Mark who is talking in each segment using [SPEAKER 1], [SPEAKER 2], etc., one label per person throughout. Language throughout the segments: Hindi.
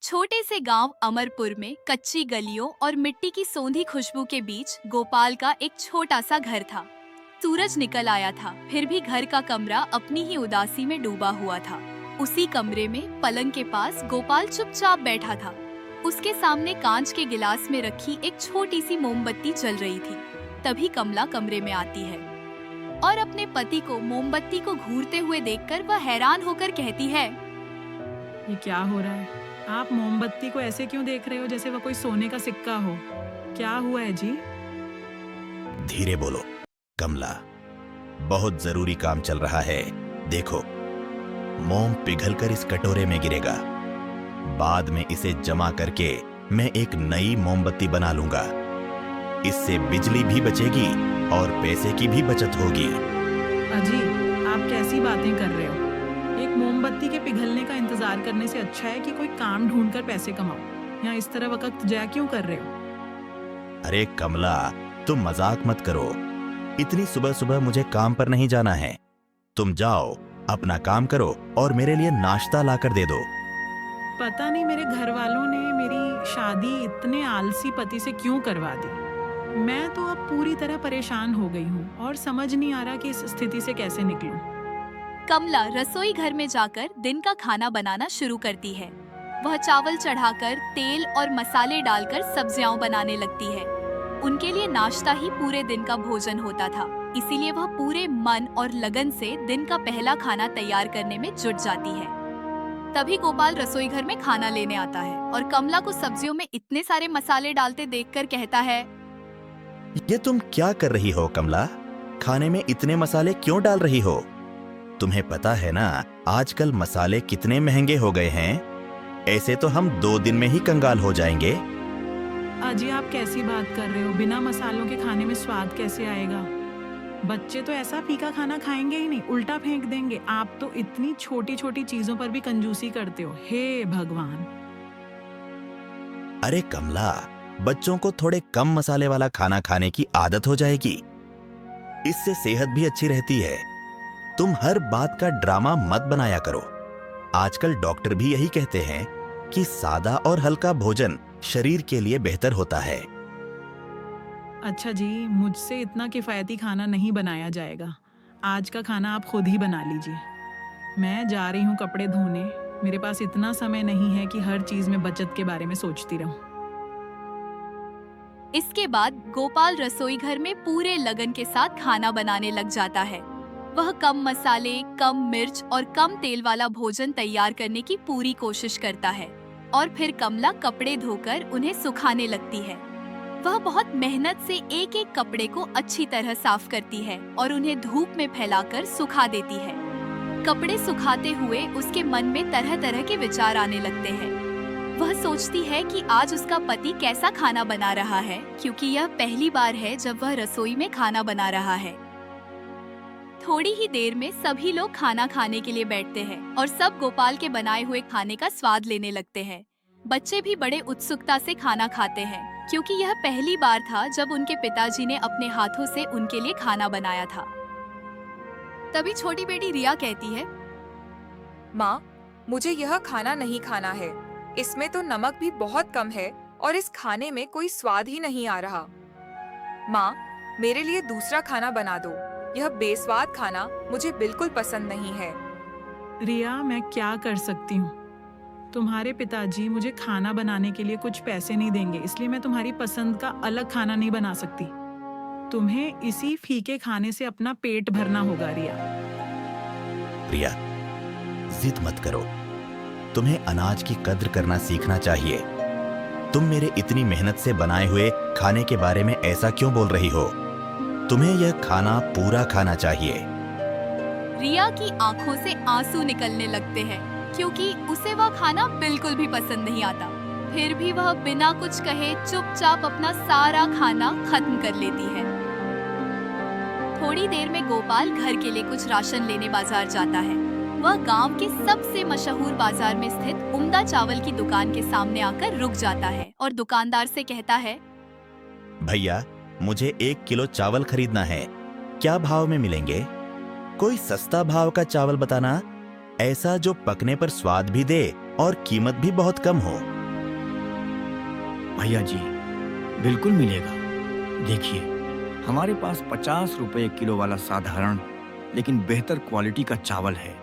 [SPEAKER 1] छोटे से गांव अमरपुर में कच्ची गलियों और मिट्टी की सोंधी खुशबू के बीच गोपाल का एक छोटा सा घर था। सूरज निकल आया था, फिर भी घर का कमरा अपनी ही उदासी में डूबा हुआ था। उसी कमरे में पलंग के पास गोपाल चुपचाप बैठा था। उसके सामने कांच के गिलास में रखी एक छोटी सी मोमबत्ती जल रही थी। तभी कमला कमरे में आती है और अपने पति को मोमबत्ती को घूरते हुए देखकर वह हैरान होकर कहती है,
[SPEAKER 2] ये क्या हो रहा है? आप मोमबत्ती को ऐसे क्यों देख रहे हो जैसे वह कोई सोने का सिक्का हो? क्या हुआ है जी?
[SPEAKER 3] धीरे बोलो कमला, बहुत जरूरी काम चल रहा है। देखो, मोम पिघलकर इस कटोरे में गिरेगा। बाद में इसे जमा करके मैं एक नई मोमबत्ती बना लूंगा। इससे बिजली भी बचेगी और पैसे की भी बचत होगी।
[SPEAKER 2] अजी, आप कैसी बातें कर रहे हो? एक मोमबत्ती के पिघलने का इंतजार करने से अच्छा है कि कोई काम ढूंढकर पैसे कमाओ। यहाँ इस तरह वक्त जाया क्यों कर रहे हो?
[SPEAKER 3] अरे कमला, तुम मजाक मत करो। इतनी सुबह सुबह मुझे काम पर नहीं जाना है। तुम जाओ, अपना काम करो और मेरे लिए नाश्ता लाकर दे दो।
[SPEAKER 2] पता नहीं मेरे घर वालों ने मेरी शादी इतने आलसी पति से क्यों करवा दी। मैं तो अब पूरी तरह परेशान हो गई हूँ और समझ नहीं आ रहा कि इस स्थिति से कैसे निकलूं।
[SPEAKER 1] कमला रसोई घर में जाकर दिन का खाना बनाना शुरू करती है। वह चावल चढ़ाकर तेल और मसाले डालकर सब्जियां बनाने लगती है। उनके लिए नाश्ता ही पूरे दिन का भोजन होता था, इसीलिए वह पूरे मन और लगन से दिन का पहला खाना तैयार करने में जुट जाती है। तभी गोपाल रसोई घर में खाना लेने आता है और कमला को सब्जियों में इतने सारे मसाले डालते देखकर कहता है,
[SPEAKER 3] ये तुम क्या कर रही हो कमला? खाने में इतने मसाले क्यों डाल रही हो? तुम्हें पता है ना, आजकल मसाले कितने महंगे हो गए हैं। ऐसे तो हम 2 दिन में ही कंगाल हो जाएंगे।
[SPEAKER 2] अजी, आप कैसी बात कर रहे हो? बिना मसालों के खाने में स्वाद कैसे आएगा? बच्चे तो ऐसा फीका खाना खाएंगे ही नहीं, उल्टा फेंक देंगे। आप तो इतनी छोटी छोटी चीजों पर भी कंजूसी करते हो। हे भगवान!
[SPEAKER 3] अरे कमला, बच्चों को थोड़े कम मसाले वाला खाना खाने की आदत हो जाएगी। इससे सेहत भी अच्छी रहती है। तुम हर बात का ड्रामा मत बनाया करो। आजकल डॉक्टर भी यही कहते हैं कि सादा और हल्का भोजन शरीर के लिए बेहतर होता है।
[SPEAKER 2] अच्छा जी, मुझसे इतना किफायती खाना नहीं बनाया जाएगा। आज का खाना आप खुद ही बना लीजिए। मैं जा रही हूँ कपड़े धोने। मेरे पास इतना समय नहीं है कि हर चीज में बचत के बारे में सोचती रहूं।
[SPEAKER 1] इसके बाद गोपाल रसोई घर में पूरे लगन के साथ खाना बनाने लग जाता है। वह कम मसाले, कम मिर्च और कम तेल वाला भोजन तैयार करने की पूरी कोशिश करता है। और फिर कमला कपड़े धोकर उन्हें सुखाने लगती है। वह बहुत मेहनत से एक एक कपड़े को अच्छी तरह साफ करती है और उन्हें धूप में फैलाकर सुखा देती है। कपड़े सुखाते हुए उसके मन में तरह तरह के विचार आने लगते हैं। वह सोचती है कि आज उसका पति कैसा खाना बना रहा है, क्योंकि यह पहली बार है जब वह रसोई में खाना बना रहा है। थोड़ी ही देर में सभी लोग खाना खाने के लिए बैठते हैं और सब गोपाल के बनाए हुए खाने का स्वाद लेने लगते हैं। बच्चे भी बड़े उत्सुकता से खाना खाते हैं, क्योंकि यह पहली बार था जब उनके पिताजी ने अपने हाथों से उनके लिए खाना बनाया था। तभी छोटी बेटी रिया कहती है,
[SPEAKER 4] माँ, मुझे यह खाना नहीं खाना है। इसमें तो नमक भी बहुत कम है और इस खाने में कोई स्वाद ही नहीं आ रहा। माँ, मेरे लिए दूसरा खाना बना दो। यह बेस्वाद खाना मुझे बिल्कुल पसंद नहीं है।
[SPEAKER 2] रिया, मैं क्या कर सकती हूँ? तुम्हारे पिताजी मुझे खाना बनाने के लिए कुछ पैसे नहीं देंगे, इसलिए मैं तुम्हारी पसंद का अलग खाना नहीं बना सकती। तुम्हें इसी फीके खाने से अपना पेट भरना होगा। रिया,
[SPEAKER 3] रिया, जिद मत करो। तुम्हें अनाज की कद्र करना सीखना चाहिए। तुम मेरे इतनी मेहनत से बनाए हुए खाने के बारे में ऐसा क्यों बोल रही हो? तुम्हें यह खाना पूरा खाना चाहिए।
[SPEAKER 1] रिया की आंखों से आंसू निकलने लगते हैं, क्योंकि उसे वह खाना बिल्कुल भी पसंद नहीं आता। फिर भी वह बिना कुछ कहे चुपचाप अपना सारा खाना खत्म कर लेती है। थोड़ी देर में गोपाल घर के लिए कुछ राशन लेने बाजार जाता है। वह गांव के सबसे मशहूर बाजार में स्थित उम्दा चावल की दुकान के सामने आकर रुक जाता है और दुकानदार से कहता है,
[SPEAKER 3] भैया, मुझे 1 किलो चावल खरीदना है। क्या भाव में मिलेंगे? कोई सस्ता भाव का चावल बताना, ऐसा जो पकने पर स्वाद भी दे और कीमत भी बहुत कम हो।
[SPEAKER 5] भैया जी, बिल्कुल मिलेगा। देखिए, हमारे पास 50 रुपए किलो वाला साधारण लेकिन बेहतर क्वालिटी का चावल है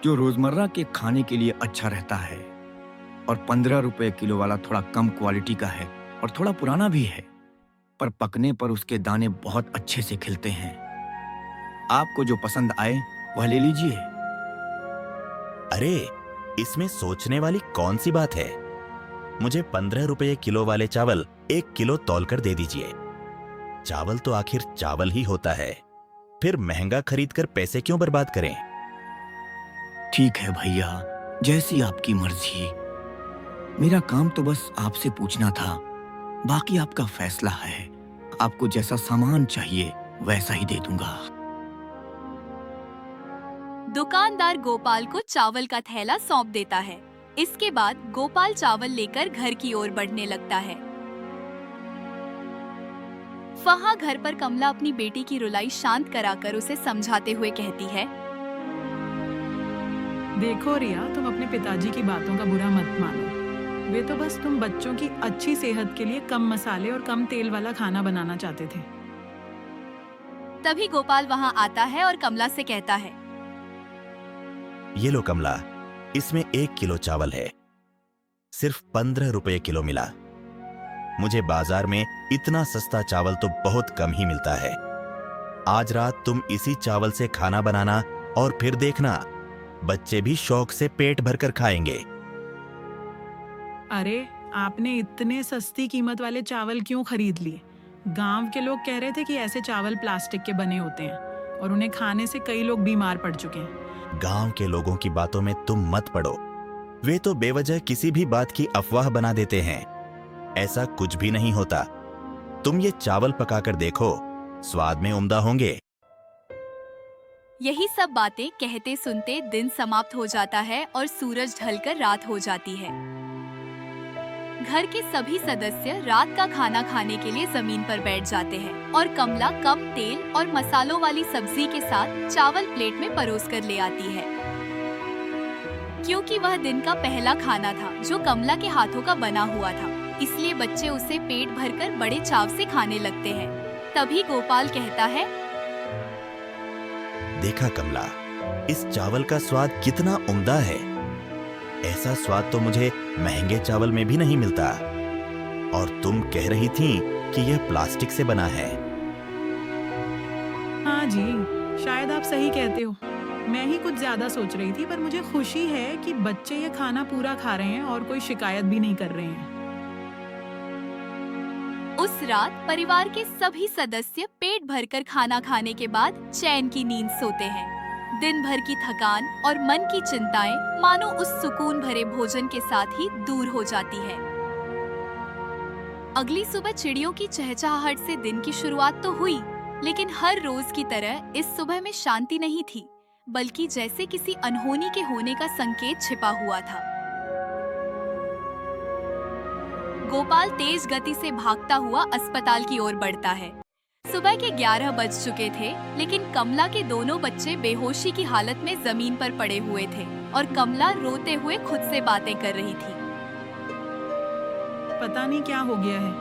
[SPEAKER 5] जो रोजमर्रा के खाने के लिए अच्छा रहता है, और 15 रुपए किलो वाला थोड़ा कम क्वालिटी का है और थोड़ा पुराना भी है, पर पकने पर उसके दाने बहुत अच्छे से खिलते हैं। आपको जो पसंद आए वह ले लीजिए।
[SPEAKER 3] अरे, इसमें सोचने वाली कौन सी बात है? मुझे 15 रुपए किलो वाले चावल 1 किलो तौल कर दे दीजिए। चावल तो आखिर चावल ही होता है, फिर महंगा खरीदकर पैसे क्यों बर्बाद करें?
[SPEAKER 5] ठीक है भैया, जैसी आपकी मर्जी। मेरा काम तो बस आपसे पूछना था, बाकी आपका फैसला है। आपको जैसा सामान चाहिए वैसा ही दे दूंगा।
[SPEAKER 1] दुकानदार गोपाल को चावल का थैला सौंप देता है। इसके बाद गोपाल चावल लेकर घर की ओर बढ़ने लगता है। वहाँ घर पर कमला अपनी बेटी की रुलाई शांत कराकर उसे समझाते हुए कहती है,
[SPEAKER 2] देखो रिया, तुम अपने पिताजी की बातों का बुरा मत मानो। वे तो बस तुम बच्चों की अच्छी सेहत के लिए कम मसाले और कम तेल वाला खाना बनाना चाहते थे।
[SPEAKER 1] तभी गोपाल वहाँ आता है और कमला से कहता है,
[SPEAKER 3] ये लो कमला, इसमें 1 किलो चावल है, सिर्फ 15 रुपए किलो मिला। मुझे बाजार में इतना सस्ता चावल तो बहुत कम ही मिलता है। आज रात तुम इसी चावल से खाना बनाना और फिर देखना, बच्चे भी शौक से पेट भरकर खाएंगे।
[SPEAKER 2] अरे, आपने इतने सस्ती कीमत वाले चावल क्यों खरीद लिए? गांव के लोग कह रहे थे कि ऐसे चावल प्लास्टिक के बने होते हैं और उन्हें खाने से कई लोग बीमार पड़ चुके हैं।
[SPEAKER 3] गांव के लोगों की बातों में तुम मत पड़ो। वे तो बेवजह किसी भी बात की अफवाह बना देते हैं। ऐसा कुछ भी नहीं होता। तुम ये चावल पकाकर देखो, स्वाद में उम्दा होंगे।
[SPEAKER 1] यही सब बातें कहते सुनते दिन समाप्त हो जाता है और सूरज ढलकर रात हो जाती है। घर के सभी सदस्य रात का खाना खाने के लिए जमीन पर बैठ जाते हैं और कमला कम तेल और मसालों वाली सब्जी के साथ चावल प्लेट में परोस कर ले आती है। क्योंकि वह दिन का पहला खाना था जो कमला के हाथों का बना हुआ था, इसलिए बच्चे उसे पेट भरकर बड़े चाव से खाने लगते हैं। तभी गोपाल कहता है,
[SPEAKER 3] देखा कमला, इस चावल का स्वाद कितना उम्दा है। ऐसा स्वाद तो मुझे महंगे चावल में भी नहीं मिलता। और तुम कह रही थी कि यह प्लास्टिक से बना है।
[SPEAKER 2] हाँ जी, शायद आप सही कहते हो। मैं ही कुछ ज्यादा सोच रही थी, पर मुझे खुशी है कि बच्चे ये खाना पूरा खा रहे हैं और कोई शिकायत भी नहीं कर रहे हैं।
[SPEAKER 1] उस रात परिवार के सभी सदस्य पेट भरकर खाना खाने के बाद चैन की नींद सोते हैं। दिन भर की थकान और मन की चिंताएं मानो उस सुकून भरे भोजन के साथ ही दूर हो जाती है। अगली सुबह चिड़ियों की चहचहाहट से दिन की शुरुआत तो हुई, लेकिन हर रोज की तरह इस सुबह में शांति नहीं थी, बल्कि जैसे किसी अनहोनी के होने का संकेत छिपा हुआ था। गोपाल तेज गति से भागता हुआ अस्पताल की ओर बढ़ता है। सुबह के 11 बज चुके थे, लेकिन कमला के दोनों बच्चे बेहोशी की हालत में जमीन पर पड़े हुए थे और कमला रोते हुए खुद से बातें कर रही थी।
[SPEAKER 2] पता नहीं क्या हो गया है,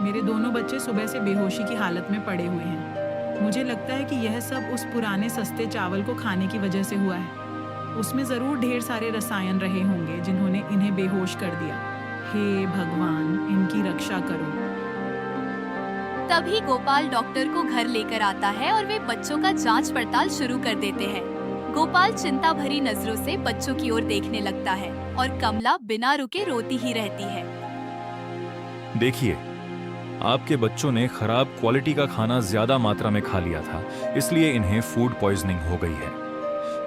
[SPEAKER 2] मेरे दोनों बच्चे सुबह से बेहोशी की हालत में पड़े हुए हैं। मुझे लगता है कि यह सब उस पुराने सस्ते चावल को खाने की वजह से हुआ है। उसमें जरूर ढेर सारे रसायन रहे होंगे जिन्होंने इन्हें बेहोश कर दिया। हे भगवान, इनकी रक्षा करो।
[SPEAKER 1] तभी गोपाल डॉक्टर को घर लेकर आता है और वे बच्चों का जांच पड़ताल शुरू कर देते हैं। गोपाल चिंता भरी नजरों से बच्चों की ओर देखने लगता है और कमला बिना रुके रोती ही रहती है।
[SPEAKER 6] देखिए, आपके बच्चों ने खराब क्वालिटी का खाना ज्यादा मात्रा में खा लिया था, इसलिए इन्हें फूड पॉइजनिंग हो गई है।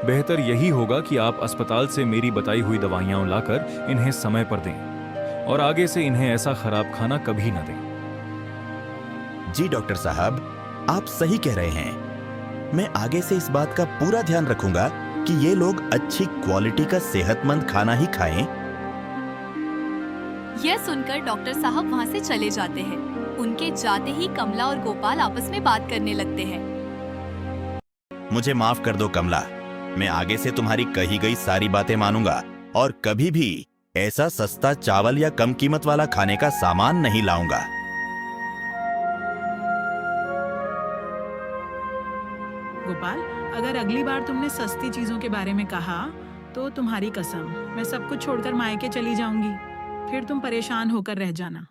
[SPEAKER 6] बेहतर यही होगा कि आप अस्पताल से मेरी बताई हुई दवाइयां लाकर इन्हें समय पर दें और आगे से इन्हें ऐसा खराब खाना कभी न दें।
[SPEAKER 3] जी डॉक्टर साहब, आप सही कह रहे हैं। मैं आगे से इस बात का पूरा ध्यान रखूंगा कि ये लोग अच्छी क्वालिटी का सेहतमंद खाना ही खाएं।
[SPEAKER 1] यह सुनकर डॉक्टर साहब वहाँ से चले जाते हैं। उनके जाते ही कमला और गोपाल आपस में बात करने लगते हैं।
[SPEAKER 3] मुझे माफ कर दो कमला, मैं आगे से तुम्हारी कही गई सारी बातें मानूंगा और कभी भी ऐसा सस्ता चावल या कम कीमत वाला खाने का सामान नहीं लाऊंगा।
[SPEAKER 2] गोपाल, अगर अगली बार तुमने सस्ती चीजों के बारे में कहा तो तुम्हारी कसम, मैं सब कुछ छोड़कर मायके चली जाऊंगी। फिर तुम परेशान होकर रह जाना।